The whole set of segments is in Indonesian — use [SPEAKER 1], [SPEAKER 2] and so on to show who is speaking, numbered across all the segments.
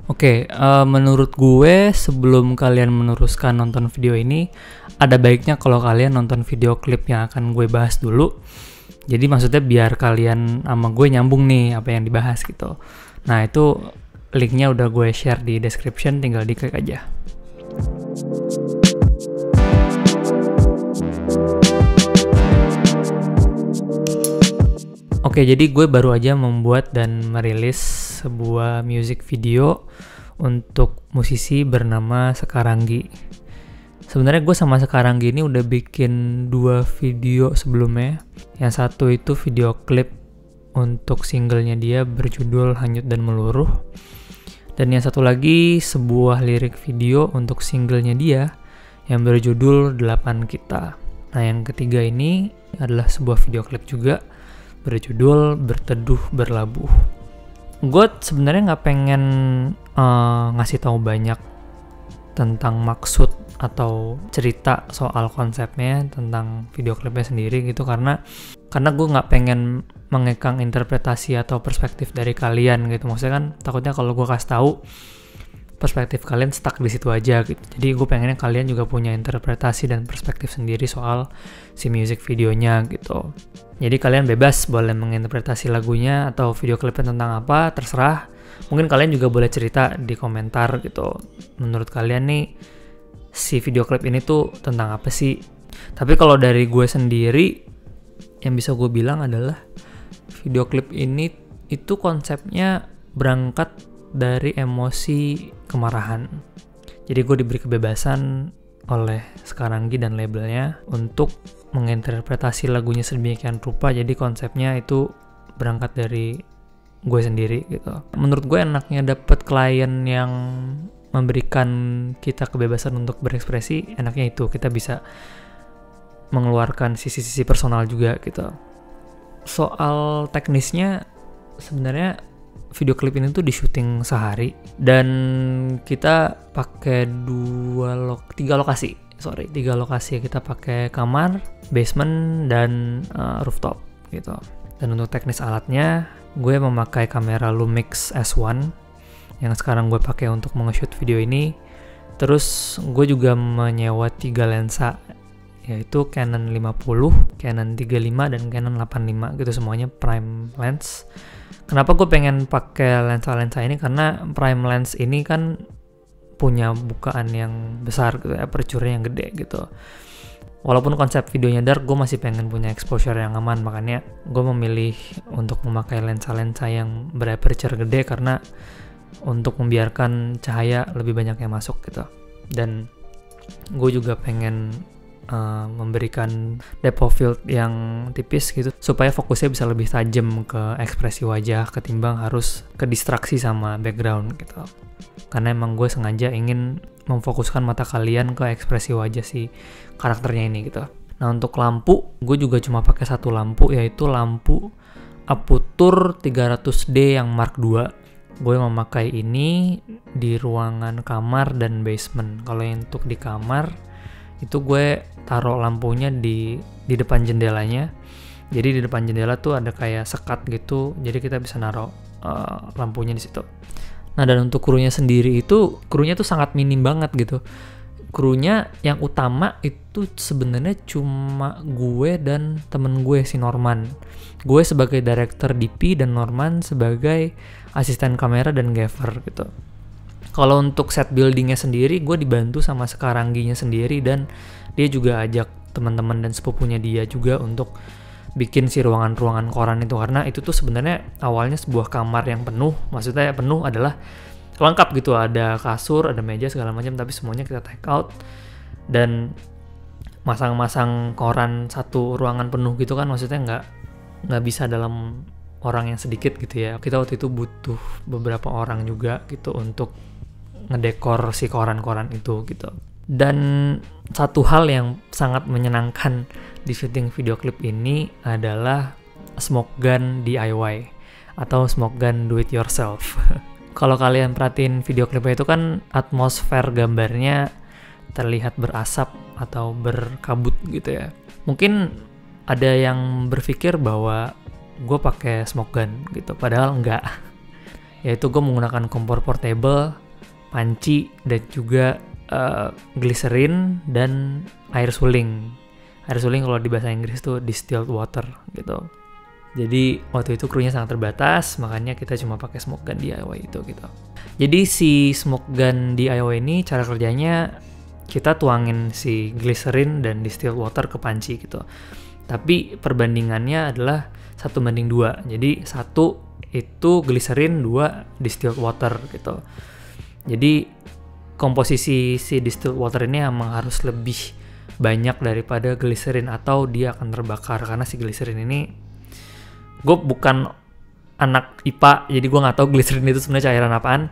[SPEAKER 1] Oke, menurut gue sebelum kalian meneruskan nonton video ini, ada baiknya kalau kalian nonton video klip yang akan gue bahas dulu. Jadi maksudnya biar kalian sama gue nyambung nih apa yang dibahas gitu. Nah itu linknya udah gue share di description, tinggal diklik aja. Oke, jadi gue baru aja membuat dan merilis sebuah music video untuk musisi bernama Sekaranggi. Sebenarnya gue sama Sekaranggi ini udah bikin 2 video sebelumnya. Yang satu itu video klip untuk singlenya dia berjudul Hanyut dan Meluruh. Dan yang satu lagi sebuah lirik video untuk singlenya dia yang berjudul 8 Kita. Nah yang ketiga ini adalah sebuah video klip juga berjudul Berteduh Berlabuh. Gue sebenarnya nggak pengen ngasih tahu banyak tentang maksud atau cerita soal konsepnya tentang video klipnya sendiri gitu, karena gue nggak pengen mengekang interpretasi atau perspektif dari kalian gitu. Maksudnya kan takutnya kalau gue kasih tahu perspektif kalian stuck di situ aja gitu. Jadi gue pengennya kalian juga punya interpretasi dan perspektif sendiri soal si music videonya gitu. Jadi kalian bebas boleh menginterpretasi lagunya atau video klipnya tentang apa, terserah. Mungkin kalian juga boleh cerita di komentar gitu. Menurut kalian nih si video klip ini tuh tentang apa sih? Tapi kalau dari gue sendiri yang bisa gue bilang adalah video klip ini itu konsepnya berangkat dari emosi kemarahan. Jadi gue diberi kebebasan oleh Sekaranggi dan labelnya untuk menginterpretasi lagunya sedemikian rupa. Jadi konsepnya itu berangkat dari gue sendiri gitu. Menurut gue enaknya dapet klien yang memberikan kita kebebasan untuk berekspresi, enaknya itu kita bisa mengeluarkan sisi-sisi personal juga gitu. Soal teknisnya sebenarnya video klip ini tuh di syuting sehari dan kita pakai 3 lokasi. Kita pakai kamar, basement, dan rooftop gitu. Dan untuk teknis alatnya, gue memakai kamera Lumix S1 yang sekarang gue pakai untuk nge-shoot video ini. Terus gue juga menyewa 3 lensa, yaitu Canon 50, Canon 35, dan Canon 85 gitu, semuanya prime lens. Kenapa gue pengen pakai lensa-lensa ini? Karena prime lens ini kan punya bukaan yang besar gitu, aperture-nya yang gede gitu. Walaupun konsep videonya dark, gue masih pengen punya exposure yang aman, makanya gue memilih untuk memakai lensa-lensa yang beraperture gede karena untuk membiarkan cahaya lebih banyak yang masuk gitu. Dan gue juga pengen memberikan depth of field yang tipis gitu supaya fokusnya bisa lebih tajam ke ekspresi wajah ketimbang harus ke distraksi sama background gitu. Karena emang gue sengaja ingin memfokuskan mata kalian ke ekspresi wajah si karakternya ini gitu. Nah untuk lampu, gue juga cuma pakai 1 lampu, yaitu lampu Aputur 300D yang Mark II. Gue memakai ini di ruangan kamar dan basement. Kalau untuk di kamar itu gue taruh lampunya di depan jendelanya. Jadi di depan jendela tuh ada kayak sekat gitu, jadi kita bisa naruh lampunya di situ. Nah dan untuk krunya sendiri itu, krunya tuh sangat minim banget gitu. Krunya yang utama itu sebenarnya cuma gue dan temen gue si Norman. Gue sebagai director DP dan Norman sebagai asisten kamera dan gaffer gitu. Kalau untuk set buildingnya sendiri, gue dibantu sama Sekarangginya sendiri, dan dia juga ajak teman-teman dan sepupunya dia juga untuk bikin si ruangan-ruangan koran itu, karena itu tuh sebenarnya awalnya sebuah kamar yang penuh. Maksudnya penuh adalah lengkap gitu, ada kasur, ada meja segala macam, tapi semuanya kita take out dan masang-masang koran satu ruangan penuh gitu kan, maksudnya nggak bisa dalam orang yang sedikit gitu ya. Kita waktu itu butuh beberapa orang juga gitu untuk ngedekor si koran-koran itu gitu. Dan satu hal yang sangat menyenangkan di syuting video klip ini adalah smoke gun DIY atau smoke gun do it yourself. Kalau kalian perhatiin video klipnya itu kan atmosfer gambarnya terlihat berasap atau berkabut gitu ya. Mungkin ada yang berpikir bahwa gue pakai smoke gun gitu, padahal enggak. yaitu gue menggunakan kompor portable, panci, dan juga glycerin dan air suling. Air suling kalau di bahasa Inggris tuh distilled water gitu. Jadi waktu itu krunya sangat terbatas, makanya kita cuma pakai smoke gun DIY itu gitu. Jadi si smoke gun DIY ini cara kerjanya kita tuangin si glycerin dan distilled water ke panci gitu. Tapi perbandingannya adalah 1:2. Jadi 1 itu glycerin, 2 distilled water gitu. Jadi komposisi si distilled water ini emang harus lebih banyak daripada glycerin atau dia akan terbakar, karena si glycerin ini, gue bukan anak IPA jadi gue nggak tahu glycerin itu sebenarnya cairan apaan.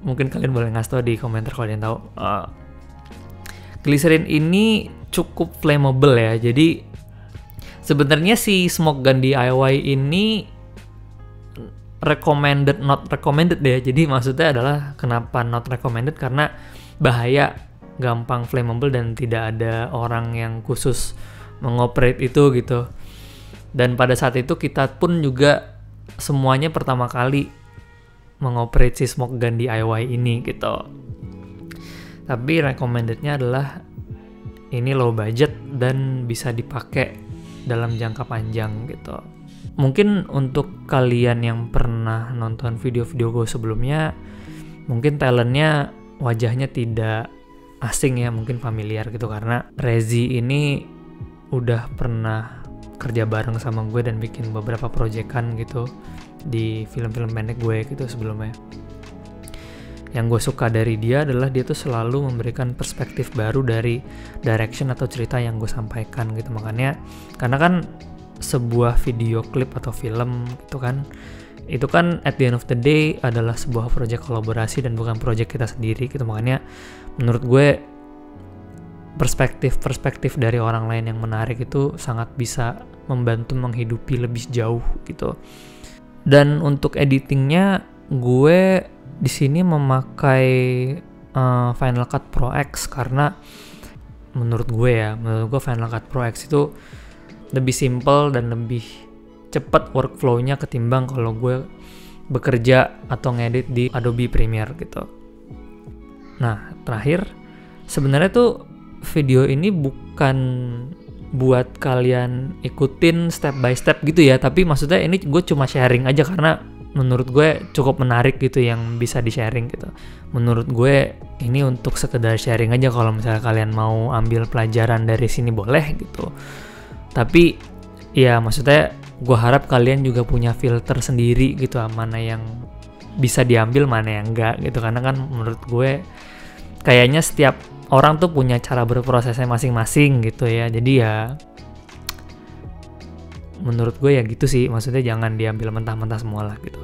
[SPEAKER 1] Mungkin kalian boleh ngasih tau di komentar kalau kalian tahu. Glycerin ini cukup flammable ya, jadi sebenarnya si smoke gun DIY ini recommended, not recommended deh. Jadi maksudnya adalah kenapa not recommended, karena bahaya, gampang flammable, dan tidak ada orang yang khusus mengoperate itu gitu. Dan pada saat itu kita pun juga semuanya pertama kali mengoperate si smoke gun DIY ini gitu. Tapi recommendednya adalah ini low budget dan bisa dipakai dalam jangka panjang gitu. Mungkin untuk kalian yang pernah nonton video-video gue sebelumnya, mungkin talentnya wajahnya tidak asing ya, mungkin familiar gitu, karena Rezi ini udah pernah kerja bareng sama gue dan bikin beberapa proyekan gitu di film-film pendek gue gitu sebelumnya. Yang gue suka dari dia adalah dia tuh selalu memberikan perspektif baru dari direction atau cerita yang gue sampaikan gitu. Makanya, karena kan sebuah video klip atau film gitu kan, itu kan at the end of the day adalah sebuah proyek kolaborasi dan bukan proyek kita sendiri gitu. Makanya menurut gue perspektif dari orang lain yang menarik itu sangat bisa membantu menghidupi lebih jauh gitu. Dan untuk editingnya gue di sini memakai Final Cut Pro X, karena menurut gue Final Cut Pro X itu lebih simple dan lebih cepat workflow-nya ketimbang kalau gue bekerja atau ngedit di Adobe Premiere gitu. Nah, terakhir, sebenarnya tuh video ini bukan buat kalian ikutin step by step gitu ya, tapi maksudnya ini gue cuma sharing aja karena menurut gue cukup menarik gitu yang bisa di-sharing gitu. Menurut gue ini untuk sekedar sharing aja, kalau misalnya kalian mau ambil pelajaran dari sini boleh gitu. Tapi ya maksudnya gue harap kalian juga punya filter sendiri gitu, mana yang bisa diambil, mana yang enggak gitu. Karena kan menurut gue kayaknya setiap orang tuh punya cara berprosesnya masing-masing gitu ya. Jadi ya menurut gue ya gitu sih, maksudnya jangan diambil mentah-mentah semua lah gitu.